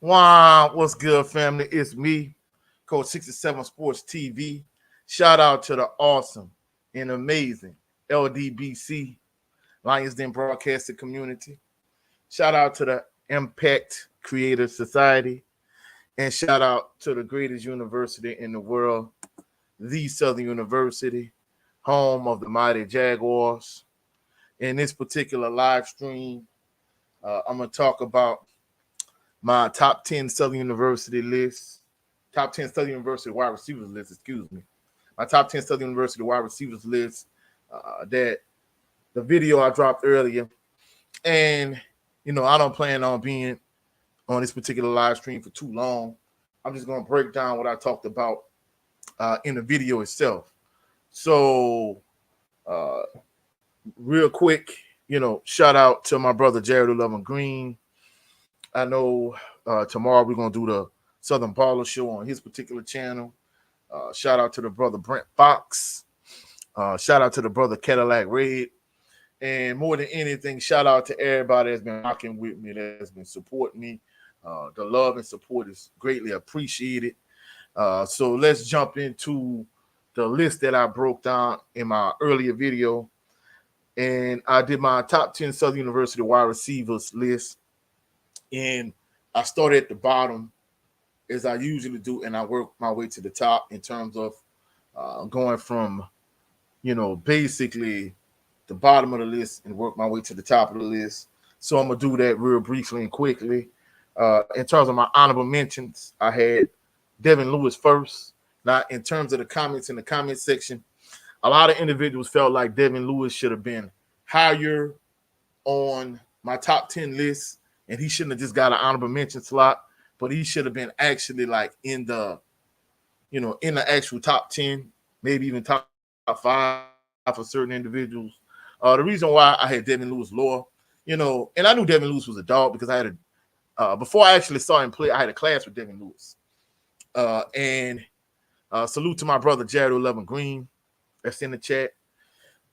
Wow, what's good, family? It's me, Coach 67 Sports TV. Shout out to the awesome and amazing LDBC, Lions Den Broadcasting Community. Shout out to the Impact Creative Society. And shout out to the greatest university in the world, the Southern University, home of the mighty Jaguars. In this particular live stream, I'm going to talk about my top 10 Southern University list, top 10 Southern University wide receivers list, excuse me. My top 10 Southern University wide receivers list that the video I dropped earlier. And, I don't plan on being on this particular live stream for too long. I'm just going to break down what I talked about in the video itself. So, uh, real quick, shout out to my brother Jared 11 Green. I know tomorrow we're going to do the Southern Baller Show on his particular channel. Shout out to the brother Brent Fox. Shout out to the brother Cadillac Red. And more than anything, shout out to everybody that's been rocking with me, that's been supporting me. The love and support is greatly appreciated. So let's jump into the list that I broke down in my earlier video. And I did my top 10 Southern University wide receivers list. And I started at the bottom as I usually do, and I work my way to the top in terms of going from, basically the bottom of the list and work my way to the top of the list. So I'm going to do that real briefly and quickly. In terms of my honorable mentions, I had Devin Lewis first. Now, in terms of the comments in the comment section, a lot of individuals felt like Devin Lewis should have been higher on my top 10 list, and he shouldn't have just got an honorable mention slot, but he should have been actually like in the, in the actual top 10, maybe even top 5 for certain individuals. The reason why I had Devin Lewis lower, and I knew Devin Lewis was a dog because I had before I actually saw him play, I had a class with Devin Lewis. And salute to my brother Jared 11 Green that's in the chat.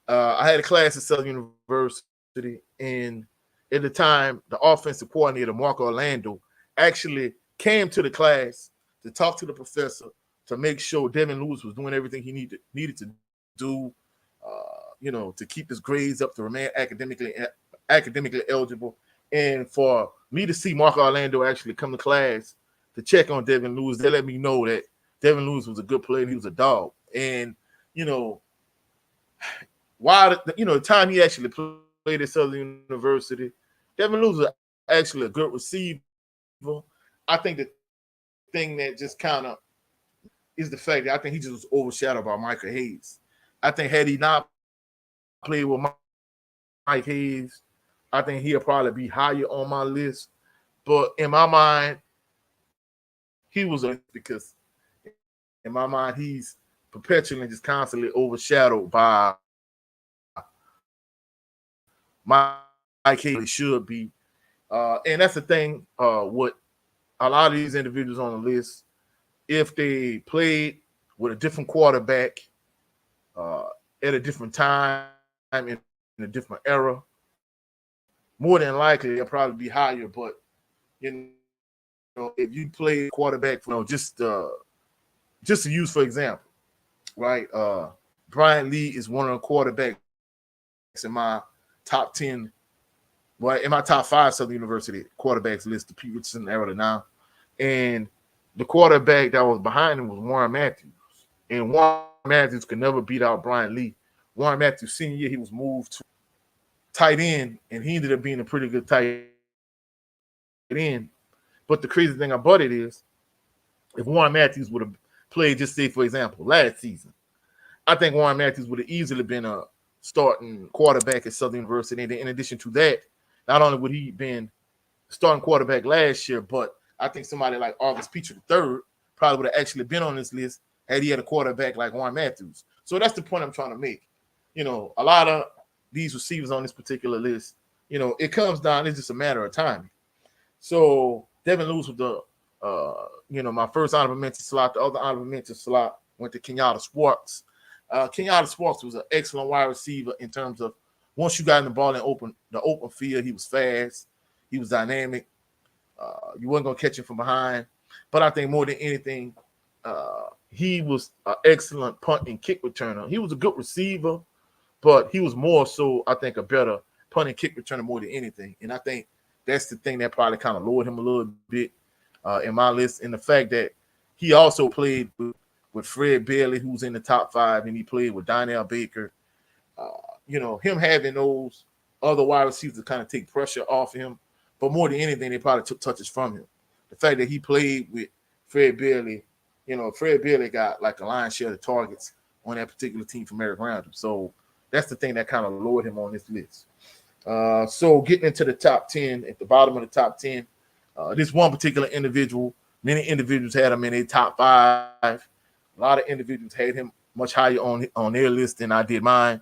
I had a class at Southern University, and at the time, the offensive coordinator, Mark Orlando, actually came to the class to talk to the professor to make sure Devin Lewis was doing everything he needed to do, to keep his grades up, to remain academically eligible. And for me to see Mark Orlando actually come to class to check on Devin Lewis, they let me know that Devin Lewis was a good player and he was a dog. And, while the time he actually played at Southern University, Devin Lewis was actually a good receiver. I think the thing that just kind of is the fact that I think he just was overshadowed by Micah Hayes. I think had he not played with Mike Hayes, I think he'll probably be higher on my list. But in my mind, he was because in my mind, he's perpetually just constantly overshadowed by Mike Hayes should be. And that's the thing, what a lot of these individuals on the list, if they played with a different quarterback at a different time in a different era, more than likely they'll probably be higher. But if you play quarterback, just to use for example, right? Brian Lee is one of the quarterbacks in my top 10, well, in my top 5 Southern University quarterbacks list, the Pete Richardson era to now. And the quarterback that was behind him was Warren Matthews. And Warren Matthews could never beat out Brian Lee. Warren Matthews, senior year, he was moved to tight end, and he ended up being a pretty good tight end. But the crazy thing about it is, if Warren Matthews would have played, just say, for example, last season, I think Warren Matthews would have easily been a starting quarterback at Southern University. And in addition to that, not only would he been starting quarterback last year, but I think somebody like August Petrie III probably would have actually been on this list had he had a quarterback like Warren Matthews. So that's the point I'm trying to make. A lot of these receivers on this particular list, it comes down, it's just a matter of timing. So Devin Lewis with the, my first honorable mention slot. The other honorable mention slot went to Kenyatta Sparks. Kenyatta Sparks was an excellent wide receiver in terms of once you got in the ball in the open field, he was fast, he was dynamic. You wasn't gonna catch him from behind. But I think more than anything, he was an excellent punt and kick returner. He was a good receiver, but he was more so, I think, a better punt and kick returner more than anything. And I think that's the thing that probably kind of lowered him a little bit in my list. And the fact that he also played with Fred Bailey, who's in the top 5, and he played with Donnell Baker. Him having those other wide receivers to kind of take pressure off him. But more than anything, they probably took touches from him. The fact that he played with Fred Bailey, Fred Bailey got like a lion's share of targets on that particular team from Eric Randall. So that's the thing that kind of lowered him on this list. So getting into the top 10, at the bottom of the top 10, this one particular individual, many individuals had him in their top 5. A lot of individuals had him much higher on their list than I did mine.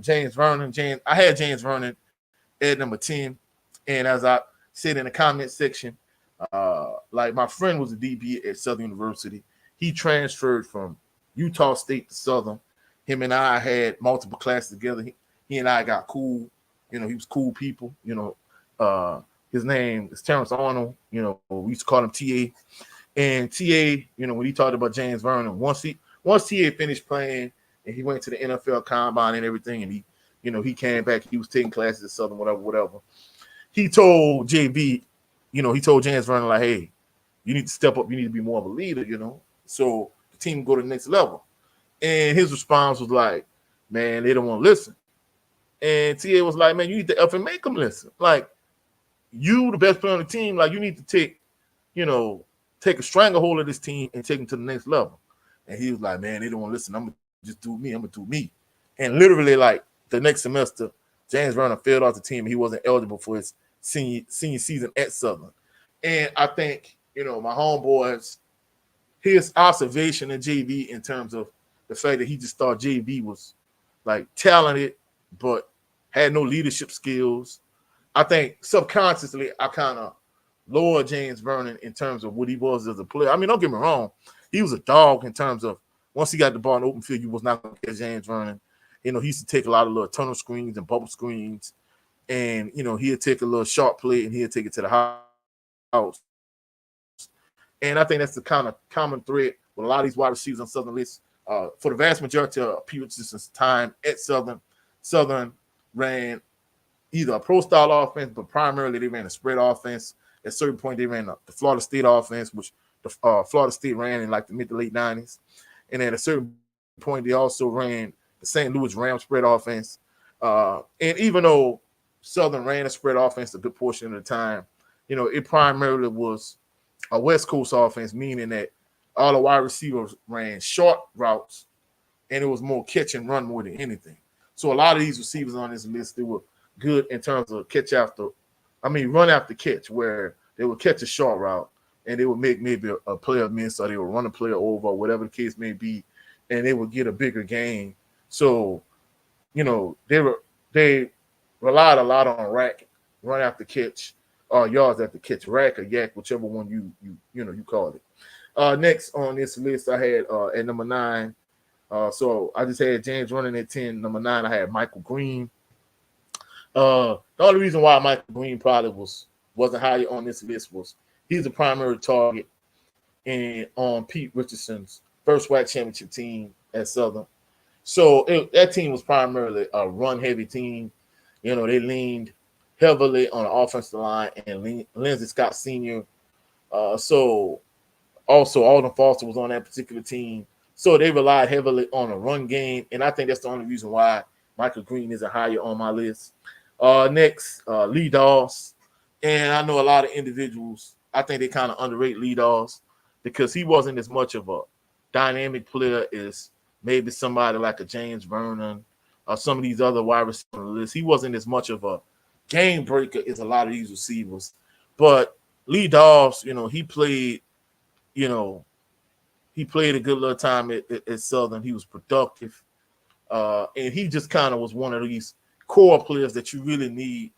James Vernon. I had James Vernon at number 10. And as I said in the comment section, like my friend was a DB at Southern University. He transferred from Utah State to Southern. Him and I had multiple classes together. He and I got cool. He was cool people. His name is Terrence Arnold. We used to call him TA. And TA, when he talked about James Vernon, once TA finished playing and he went to the NFL Combine and everything, and he came back. He was taking classes at Southern, whatever. He told JV, he told James Vernon, like, hey, you need to step up. You need to be more of a leader, so the team go to the next level. And his response was like, man, they don't want to listen. And TA was like, man, you need to up and make them listen. Like, you, the best player on the team, like, you need to take a stranglehold of this team and take them to the next level. And he was like, man, they don't want to listen. I'm going to just do me. I'm going to do me. And literally, like, the next semester, James Vernon failed off the team. He wasn't eligible for his senior season at Southern. And I think, my homeboys, his observation of JV in terms of the fact that he just thought JV was, like, talented but had no leadership skills. I think subconsciously I kind of lowered James Vernon in terms of what he was as a player. I mean, don't get me wrong. He was a dog in terms of once he got the ball in the open field, you was not going to catch James Vernon. He used to take a lot of little tunnel screens and bubble screens. And, he'd take a little sharp play and he'd take it to the house. And I think that's the kind of common thread with a lot of these wide receivers on Southern lists. For the vast majority of Peterson's time at Southern ran either a pro-style offense, but primarily they ran a spread offense. At a certain point, they ran the Florida State offense, which the Florida State ran in like the mid to late 90s. And at a certain point, they also ran the St. Louis Rams spread offense. And even though Southern ran a spread offense a good portion of the time, it primarily was a West Coast offense, meaning that all the wide receivers ran short routes, and it was more catch and run more than anything. So a lot of these receivers on this list, they were good in terms of run after catch, where they would catch a short route and they would make maybe a player miss, or they would run a player over, or whatever the case may be, and they would get a bigger gain. So, they relied a lot on rack, run after catch, or yards after catch, rack or yak, whichever one you call it. Next on this list, I had at number 9. So I just had James Vernon at 10. Number 9, I had Michael Green. The only reason why Michael Green probably wasn't higher on this list was he's a primary target on Pete Richardson's first WAC championship team at Southern. So that team was primarily a run-heavy team. They leaned heavily on the offensive line and Lindsey Scott Sr. So also Alden Foster was on that particular team. So they relied heavily on a run game, and I think that's the only reason why Michael Green isn't higher on my list. Next, Lee Dawes. And I know a lot of individuals, I think they kind of underrate Lee Dawes because he wasn't as much of a dynamic player as maybe somebody like a James Vernon or some of these other wide receiver lists. He wasn't as much of a game breaker as a lot of these receivers. But Lee Dawes, he played a good little time at Southern. He was productive. And he just kind of was one of these core players that you really need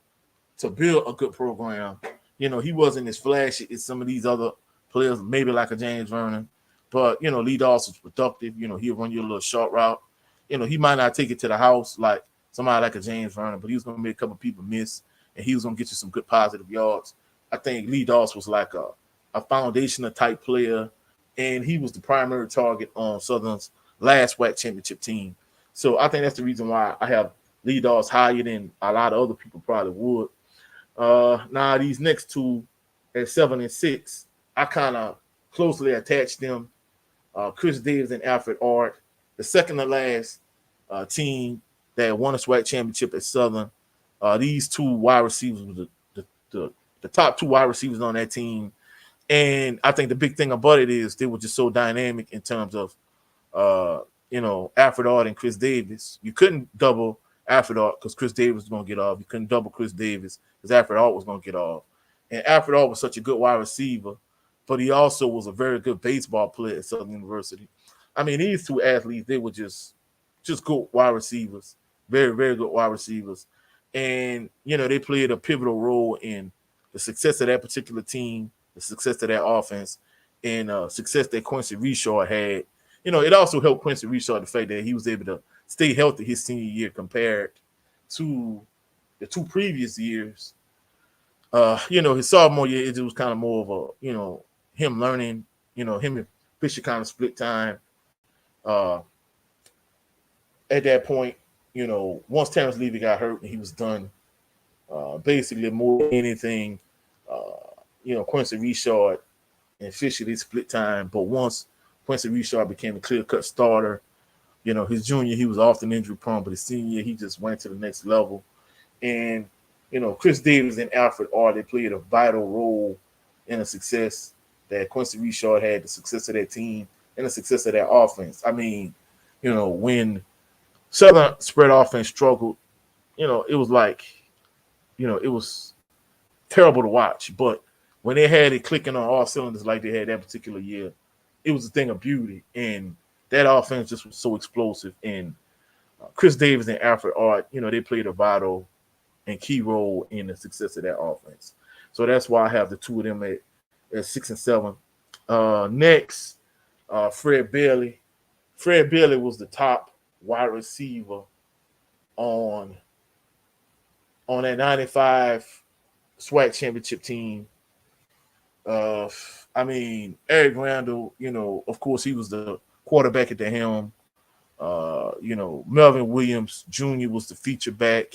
to build a good program. He wasn't as flashy as some of these other players, maybe like a James Vernon. But, Lee Dawes was productive. He'll run you a little short route. He might not take it to the house like somebody like a James Vernon, but he was going to make a couple people miss, and he was going to get you some good positive yards I think Lee Doss was like a foundational type player, and he was the primary target on Southern's last WAC championship team. So I think that's the reason why I have Lee Doss higher than a lot of other people probably would. Now these next two at 7 and 6, I kind of closely attached them. Chris Davis and Alfred Art, the second to last team that won a SWAC championship at Southern. These two wide receivers were the top two wide receivers on that team. And I think the big thing about it is they were just so dynamic in terms of, Alfred Art and Chris Davis. You couldn't double Alfred Art because Chris Davis was going to get off. You couldn't double Chris Davis because Alfred Art was going to get off. And Alfred Art was such a good wide receiver, but he also was a very good baseball player at Southern University. I mean, these two athletes, they were just good wide receivers, very, very good wide receivers. And, they played a pivotal role in the success of that particular team, the success of that offense, and success that Quincy Richard had. It also helped Quincy Richard the fact that he was able to stay healthy his senior year compared to the two previous years. His sophomore year, it was kind of more of a, him learning, him and Bishop kind of split time. At that point, once Terrence Levy got hurt and he was done, basically more than anything, Quincy Richard and Fisher, they split time. But once Quincy Richard became a clear-cut starter, his junior, he was often injury-prone, but his senior year, he just went to the next level. And, Chris Davis and Alfred Art, they played a vital role in the success that Quincy Richard had, the success of that team, and the success of that offense. I mean, when Southern spread offense struggled, it was like, it was terrible to watch. But when they had it clicking on all cylinders like they had that particular year, it was a thing of beauty. And that offense just was so explosive. And Chris Davis and Alfred Art, they played a vital and key role in the success of that offense. So that's why I have the two of them at 6 and 7. Next, Fred Bailey. Fred Bailey was the top wide receiver on that 95 SWAC championship team. Eric Randall, of course, he was the quarterback at the helm. Melvin Williams Jr. was the feature back,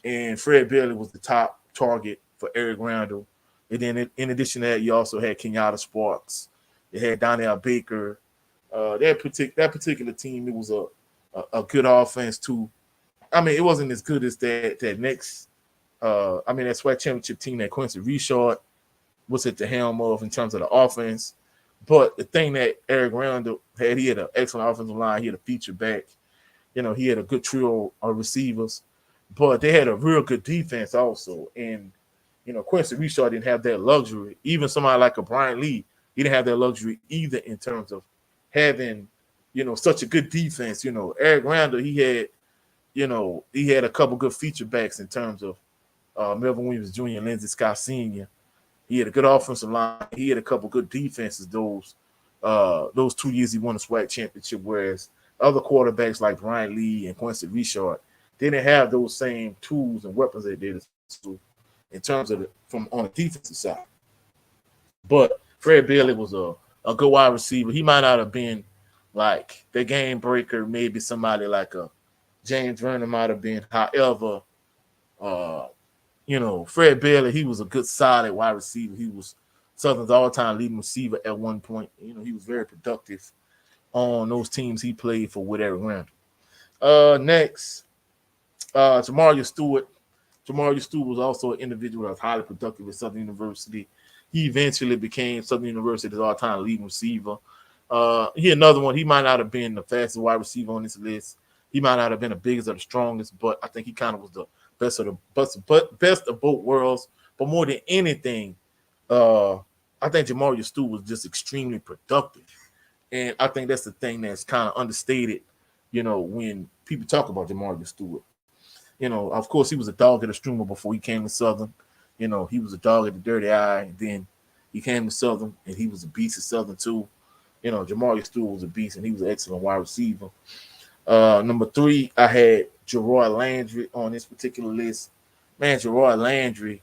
and Fred Bailey was the top target for Eric Randall. And then in addition to that, you also had Kenyatta Sparks. You had Donnell Baker. That particular team, it was a good offense too. I mean, it wasn't as good as that next. That SWAC championship team that Quincy Richard was at the helm of in terms of the offense. But the thing that Eric Randall had, he had an excellent offensive line. He had a feature back. He had a good trio of receivers. But they had a real good defense also. And, Quincy Richard didn't have that luxury. Even somebody like a Brian Lee, he didn't have that luxury either in terms of having, such a good defense. Eric Randall, he had a couple good feature backs in terms of Melvin Williams Jr. and Lindsey Scott Sr. He had a good offensive line. He had a couple good defenses those 2 years he won the SWAC championship, whereas other quarterbacks like Brian Lee and Quincy Richard didn't have those same tools and weapons they did in terms of from on the defensive side. But Fred Bailey was a good wide receiver. He might not have been like the game breaker, maybe somebody like a James Vernon might have been. However, Fred Bailey, he was a good, solid wide receiver. He was Southern's all-time leading receiver at one point. He was very productive on those teams he played for with Eric Randall. Next, Jamarius Stewart. Jamarius Stewart was also an individual that was highly productive at Southern University. He eventually became Southern University's all-time leading receiver. He another one. He might not have been the fastest wide receiver on this list. He might not have been the biggest or the strongest, but I think he kind of was the best of both worlds. But more than anything, I think Jamarius Stewart was just extremely productive. And I think that's the thing that's kind of understated, when people talk about Jamarius Stewart. Of course, he was a dog at the streamer before he came to Southern. He was a dog at the Dirty Eye, and then he came to Southern, and he was a beast at Southern too. Jamarius Stewart was a beast, and he was an excellent wide receiver. Number 3, I had Gerard Landry on this particular list. Man, Gerard Landry,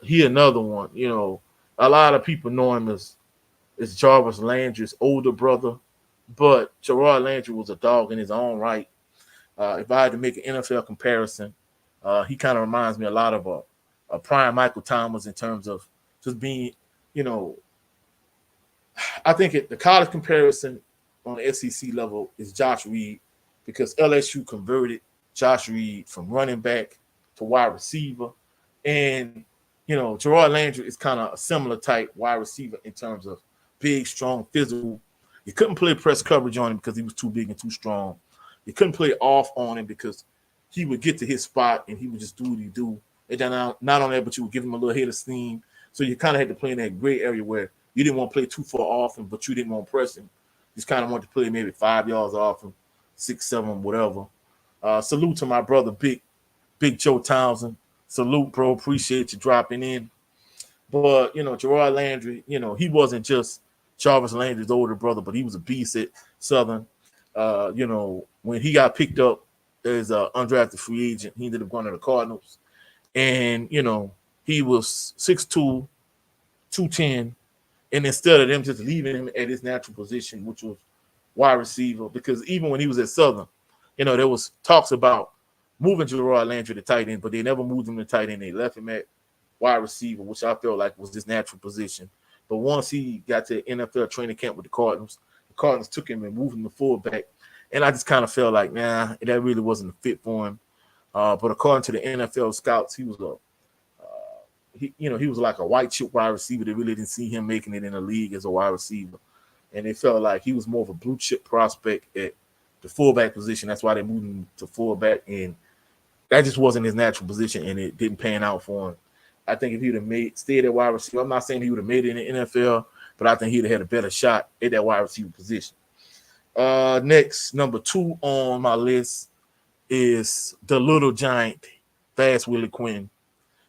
He another one. A lot of people know him as Jarvis Landry's older brother, but Gerard Landry was a dog in his own right. If I had to make an NFL comparison, he kind of reminds me a lot of a prime Michael Thomas in terms of just being, you know, I think the college comparison on the SEC level is Josh Reed because LSU converted Josh Reed from running back to wide receiver. And, Gerard Landry is kind of a similar type wide receiver in terms of big, strong, physical. You couldn't play press coverage on him because he was too big and too strong. You couldn't play off on him because he would get to his spot and he would just do what he do. And then not only that, but you would give him a little head of steam. So you kind of had to play in that gray area where you didn't want to play too far off him, but you didn't want to press him. You just kind of wanted to play maybe 5 yards off him, 6, 7, whatever. Salute to my brother, Big Joe Townsend. Salute, bro. Appreciate you dropping in. But, Gerard Landry, he wasn't just Jarvis Landry's older brother, but he was a beast at Southern. When he got picked up as an undrafted free agent, he ended up going to the Cardinals. And, he was 6'2", 210. And instead of them just leaving him at his natural position, which was wide receiver, because even when he was at Southern, there was talks about moving Gerard Landry to tight end, but they never moved him to tight end. They left him at wide receiver, which I felt like was his natural position. But once he got to NFL training camp with the Cardinals took him and moved him to fullback. And I just kind of felt like, nah, that really wasn't a fit for him. But according to the NFL scouts, he was he was like a white chip wide receiver. They really didn't see him making it in the league as a wide receiver. And they felt like he was more of a blue chip prospect at the fullback position. That's why they moved him to fullback. And that just wasn't his natural position, and it didn't pan out for him. I think if he would have stayed at wide receiver, I'm not saying he would have made it in the NFL, but I think he'd have had a better shot at that wide receiver position. Next, number 2 on my list is the little giant, fast Willie Quinn.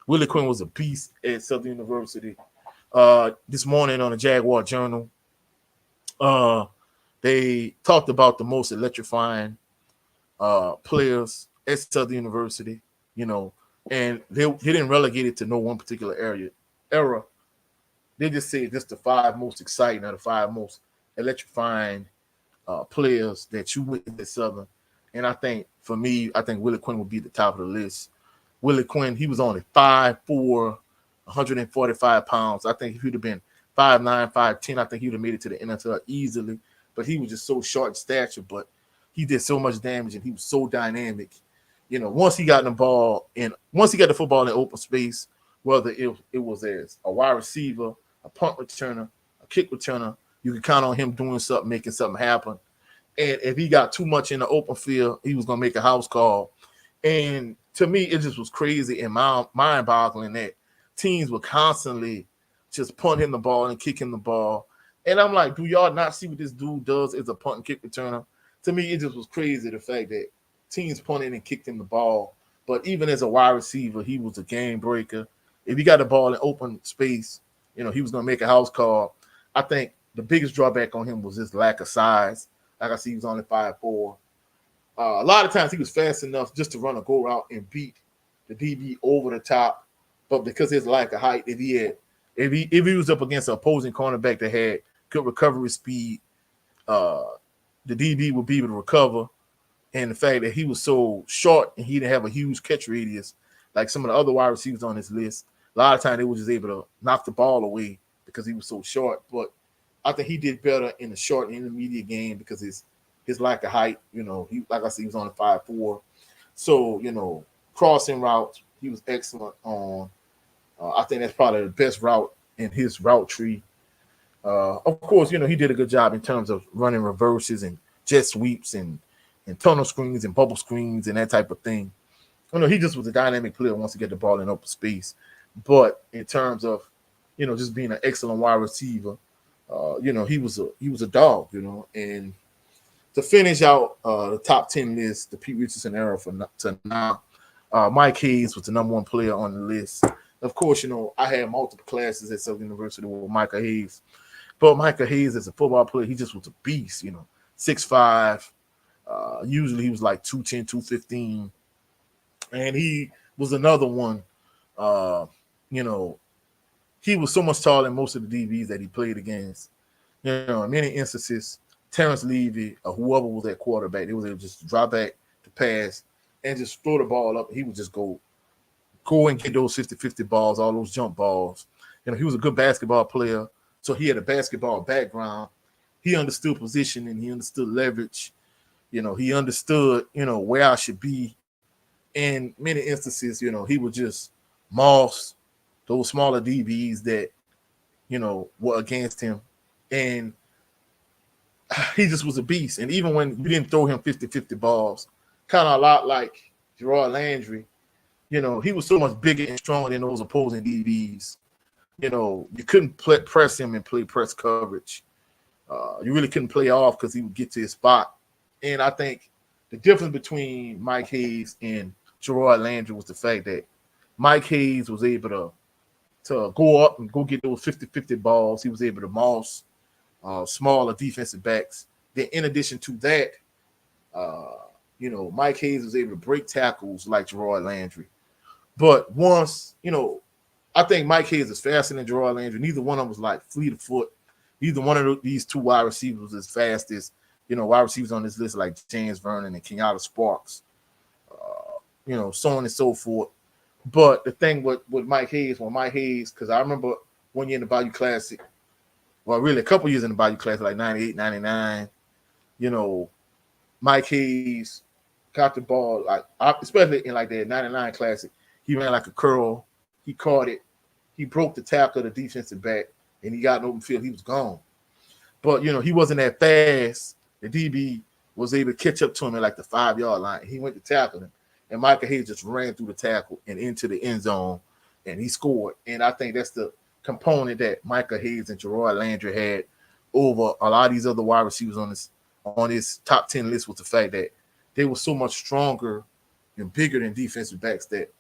Willie Quinn was a beast at Southern University. This morning on the Jaguar Journal, they talked about the most electrifying players at Southern University, and they didn't relegate it to no one particular era. They just said just the 5 most exciting or the 5 most electrifying players that you witnessed at Southern. And I think for me, Willie Quinn would be at the top of the list. Willie Quinn, he was only 5'4", 145 pounds. I think if he'd have been 5'9", 5'10", I think he would have made it to the NFL easily. But he was just so short in stature, but he did so much damage and he was so dynamic. Once he got the football in open space, whether it was as a wide receiver, a punt returner, a kick returner, you could count on him doing something, making something happen. And if he got too much in the open field, he was going to make a house call. And to me, it just was crazy and mind-boggling that teams were constantly just punt him the ball and kick him the ball. And I'm like, do y'all not see what this dude does as a punt and kick returner? To me, it just was crazy, the fact that teams punted and kicked him the ball. But even as a wide receiver, he was a game breaker. If he got the ball in open space, he was going to make a house call. I think the biggest drawback on him was his lack of size. Like I said, he was only 5'4". A lot of times he was fast enough just to run a go route and beat the DB over the top. But because his lack of height, if he was up against an opposing cornerback that had good recovery speed, the DB would be able to recover. And the fact that he was so short and he didn't have a huge catch radius like some of the other wide receivers on this list, a lot of times they were just able to knock the ball away because he was so short. But I think he did better in the short and intermediate game because his lack of height, he, like I said, he was only 5'4". So, crossing routes, he was excellent on. I think that's probably the best route in his route tree. Of course, he did a good job in terms of running reverses and jet sweeps and tunnel screens and bubble screens and that type of thing. He just was a dynamic player once he got the ball in open space. But in terms of, just being an excellent wide receiver, he was a dog, and to finish out the top 10 list, the Pete Richardson era to now, Mike Hayes was the number 1 player on the list. Of course, I had multiple classes at Southern University with Micah Hayes. But Micah Hayes, as a football player, he just was a beast, 6'5". Usually he was like 210, 215. And he was another one, you know, he was so much taller than most of the DBs that he played against. You know, in many instances, Terrence Levy or whoever was at quarterback, they was able to just drop back to pass and just throw the ball up. He would just go and get those 50-50 balls, all those jump balls. You know, he was a good basketball player, so he had a basketball background. He understood position and he understood leverage. You know, he understood, you know, where I should be. In many instances, you know, he would just moss those smaller DBs that, you know, were against him. And he just was a beast. And even when you didn't throw him 50-50 balls, kind of a lot like Gerard Landry, you know, he was so much bigger and stronger than those opposing DBs. You know, you couldn't press him and play press coverage. You really couldn't play off because he would get to his spot. And I think the difference between Mike Hayes and Gerard Landry was the fact that Mike Hayes was able to go up and go get those 50-50 balls. He was able to moss smaller defensive backs. Then in addition to that, you know, Mike Hayes was able to break tackles like Gerard Landry. But once, you know, I think Mike Hayes is faster than Gerard Landry. Neither one of them was like fleet of foot. Neither one of these two wide receivers was as fast as, you know, wide receivers on this list like James Vernon and Kenyatta Sparks, you know, so on and so forth. But the thing with Mike Hayes, because I remember one year in the Bayou Classic, well, really a couple years in the Bayou Classic, like 98, 99, you know, Mike Hayes got the ball, like especially in like the 99 Classic, he ran like a curl, he caught it, he broke the tackle of the defensive back, and he got an open field, he was gone. But, you know, he wasn't that fast. The DB was able to catch up to him at like the 5-yard line. He went to tackle him, and Micah Hayes just ran through the tackle and into the end zone, and he scored. And I think that's the component that Micah Hayes and Gerard Landry had over a lot of these other wide receivers on this top 10 list, was the fact that they were so much stronger and bigger than defensive backs that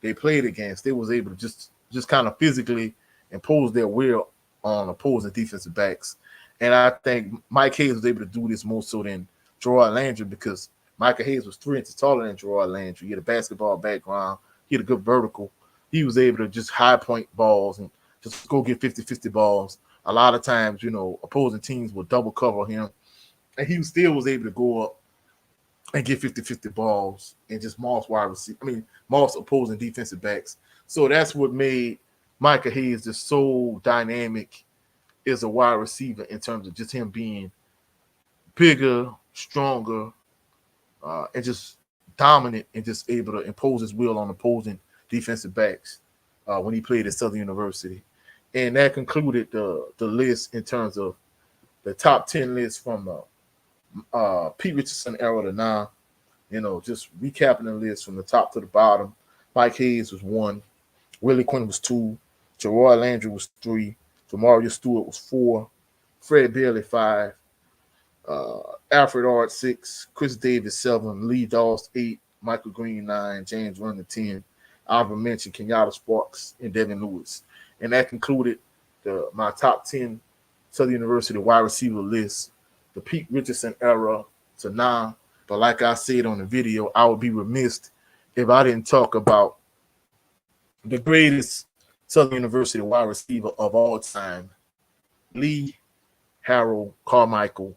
they played against. They was able to just kind of physically impose their will on opposing defensive backs. And I think Mike Hayes was able to do this more so than Gerard Landry, because Micah Hayes was 3 inches taller than Gerard Landry. He had a basketball background. He had a good vertical. He was able to just high point balls and just go get 50-50 balls. A lot of times, you know, opposing teams would double cover him, and he still was able to go up and get 50-50 balls and just moss opposing defensive backs. So that's what made Micah Hayes just so dynamic as a wide receiver, in terms of just him being bigger, stronger, and just dominant, and just able to impose his will on opposing defensive backs when he played at Southern University. And that concluded the list in terms of the top 10 list from Pete Richardson era to now. You know, just recapping the list from the top to the bottom. Mike Hayes was 1. Willie Quinn was 2. Gerard Landry was 3. Jamario Stewart was 4. Fred Bailey 5. Alfred Ard 6. Chris Davis 7. Lee Doss 8. Michael Green 9. James Vernon 10. Alvin mentioned Kenyatta Sparks and Devin Lewis. And that concluded my top 10 Southern University wide receiver list, the Pete Richardson era to now. But like I said on the video, I would be remiss if I didn't talk about the greatest Southern University wide receiver of all time, Lee Harold Carmichael.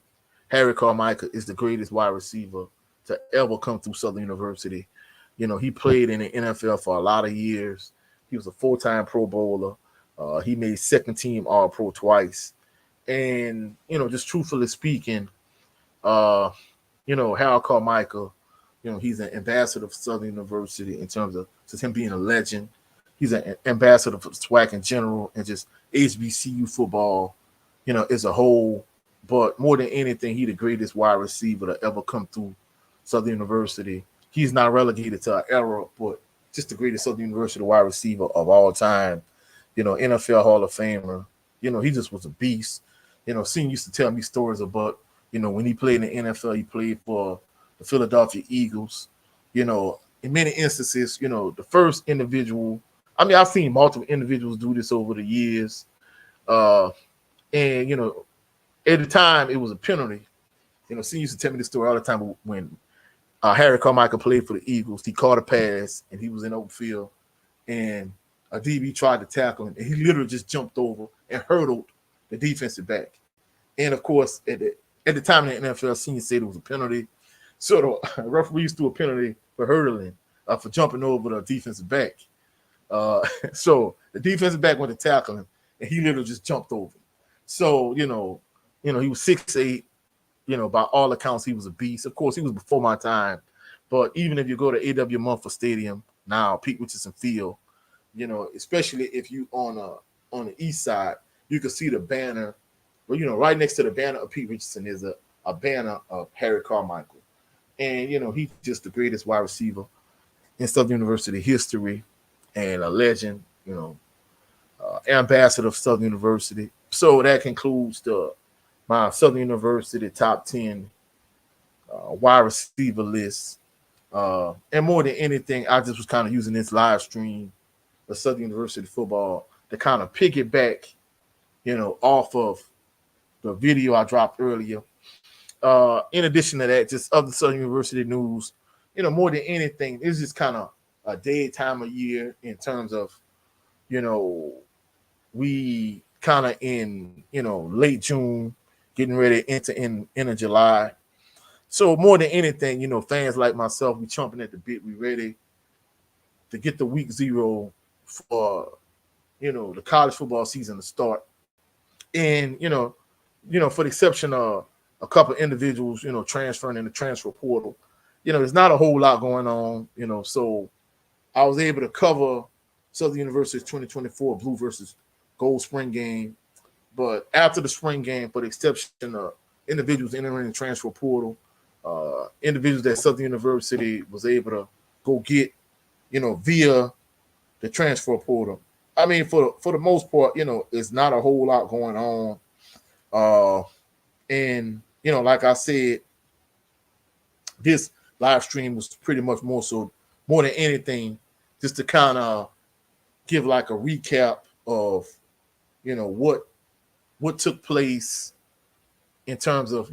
Harry Carmichael is the greatest wide receiver to ever come through Southern University. You know, he played in the NFL for a lot of years. He was a full-time Pro Bowler. He made second team All-Pro twice. And, you know, just truthfully speaking, you know, Harold Carmichael, you know, he's an ambassador for Southern University in terms of just him being a legend. He's an ambassador for SWAC in general and just HBCU football, you know, as a whole. But more than anything, he's the greatest wide receiver to ever come through Southern University. He's not relegated to an era, but just the greatest Southern University wide receiver of all time. You know, NFL Hall of Famer. You know, he just was a beast. You know, Senior used to tell me stories about, you know, when he played in the NFL, he played for the Philadelphia Eagles. You know, in many instances, you know, the first individual, I mean, I've seen multiple individuals do this over the years. And, you know, at the time, it was a penalty. You know, Senior used to tell me this story all the time when Harry Carmichael played for the Eagles. He caught a pass, and he was in open field. And a DB tried to tackle him, and he literally just jumped over and hurdled the defensive back. And of course, at the time the NFL senior said it was a penalty. So the referees threw a penalty for hurdling, for jumping over the defensive back. So the defensive back went to tackle him, and he literally just jumped over him. So, he was 6'8". By all accounts, he was a beast. Of course, he was before my time. But even if you go to A.W. Mumford Stadium now, Pete Richardson Field, especially if you on the east side, you can see the banner. Well, right next to the banner of Pete Richardson is a banner of Harry Carmichael. And, he's just the greatest wide receiver in Southern University history and a legend, ambassador of Southern University. So that concludes my Southern University top 10 wide receiver list. And more than anything, I just was kind of using this live stream of Southern University football to kind of piggyback, off of the video I dropped earlier. In addition to that, just other Southern University news, more than anything, it's just kind of a dead time of year in terms of, we kind of in, late June, getting ready into July. So more than anything, fans like myself, we chomping at the bit. We ready to get the week 0 for, the college football season to start. And, for the exception of a couple of individuals, transferring in the transfer portal, there's not a whole lot going on, so I was able to cover Southern University's 2024 Blue versus Gold spring game. But after the spring game, for the exception of individuals entering the transfer portal, individuals that Southern University was able to go get, via the transfer portal. I mean, for the most part, it's not a whole lot going on. And, like I said, this live stream was pretty much more than anything, just to kind of give like a recap of, what took place in terms of,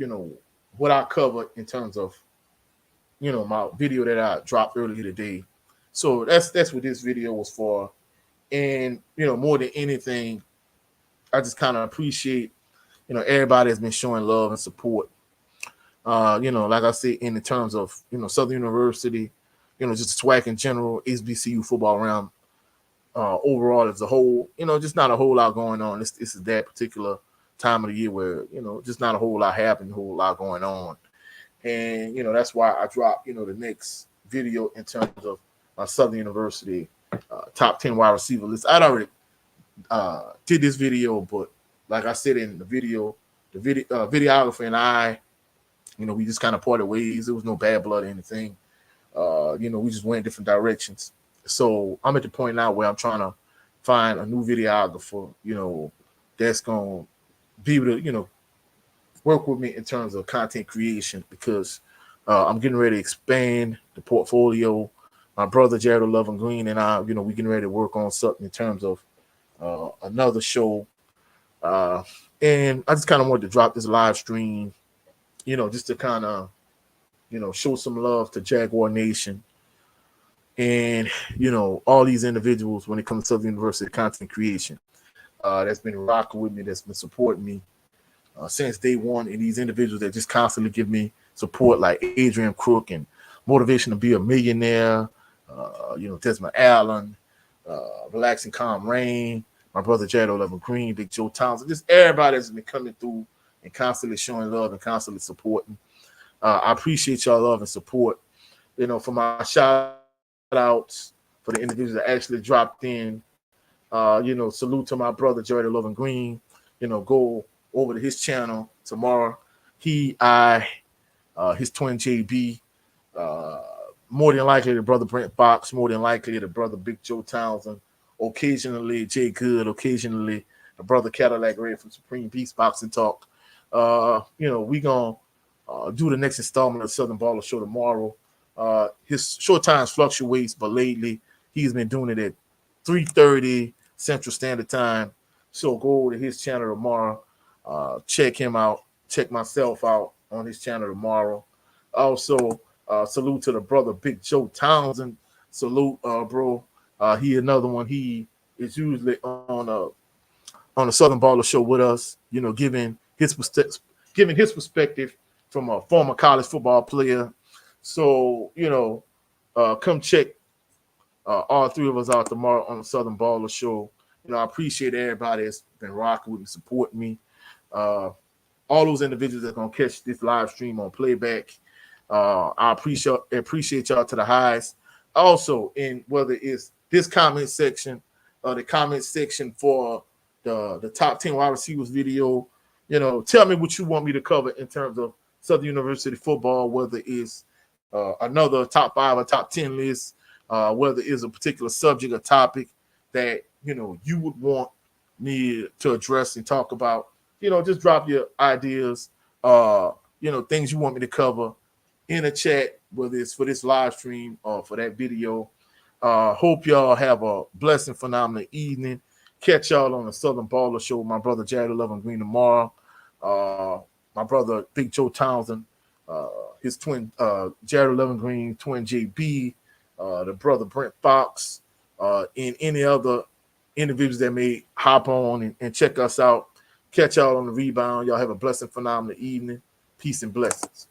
what I covered in terms of, my video that I dropped earlier today. So that's what this video was for. And, more than anything, I just kind of appreciate, everybody has been showing love and support. Like I said, in the terms of, Southern University, just SWAC in general, HBCU football around overall as a whole, just not a whole lot going on. This is that particular time of the year where, just not a whole lot happening, a whole lot going on. And, that's why I dropped, the next video in terms of my Southern University top 10 wide receiver list. I'd already did this video, but like I said in the video, videographer and I, we just kind of parted ways. There was no bad blood or anything. We just went in different directions. So I'm at the point now where I'm trying to find a new videographer, that's going to be able to, work with me in terms of content creation, because I'm getting ready to expand the portfolio. My brother, Jared Lovin Green, and I, we getting ready to work on something in terms of another show. And I just kind of wanted to drop this live stream, just to kind of, show some love to Jaguar Nation and, all these individuals when it comes to Southern University content creation that's been rocking with me, that's been supporting me since day one, and these individuals that just constantly give me support, like Adrian Crook and Motivation to Be a Millionaire, Desmond Allen, Relaxing Calm Rain, my brother Jared Lovin Green, Big Joe Townsend, just everybody that's been coming through and constantly showing love and constantly supporting. I appreciate y'all love and support. For my shout outs for the individuals that actually dropped in. Salute to my brother Jared Lovin Green. Go over to his channel tomorrow. His twin JB, more than likely the brother Brent Fox, more than likely the brother Big Joe Townsend, occasionally Jay Good, occasionally the brother Cadillac Red from Supreme Beast Boxing Talk. We gonna do the next installment of Southern Baller Show tomorrow. His short times fluctuates, but lately he's been doing it at 3:30 Central Standard Time. So go over to his channel tomorrow. Check him out. Check myself out on his channel tomorrow. Also, salute to the brother Big Joe Townsend. Salute, bro. He another one. He is usually on the Southern Baller Show with us, giving his perspective from a former college football player. So, come check all three of us out tomorrow on the Southern Baller Show. I appreciate everybody that's been rocking with me, supporting me. All those individuals that are gonna catch this live stream on playback. I appreciate y'all to the highest. Also, in whether it's this comment section or the comment section for the top 10 wide receivers video, tell me what you want me to cover in terms of Southern University football, whether it's another top 5 or top 10 list, whether it's a particular subject or topic that you would want me to address and talk about. Just drop your ideas, things you want me to cover in a chat, whether it's for this live stream or for that video. Hope y'all have a blessed and phenomenal evening. Catch y'all on the Southern Baller Show with my brother Jared 11 Green tomorrow. My brother Big Joe Townsend, his twin Jared 11 Green, twin JB, the brother Brent Fox, and any other individuals that may hop on and check us out. Catch y'all on the rebound. Y'all have a blessed and phenomenal evening. Peace and blessings.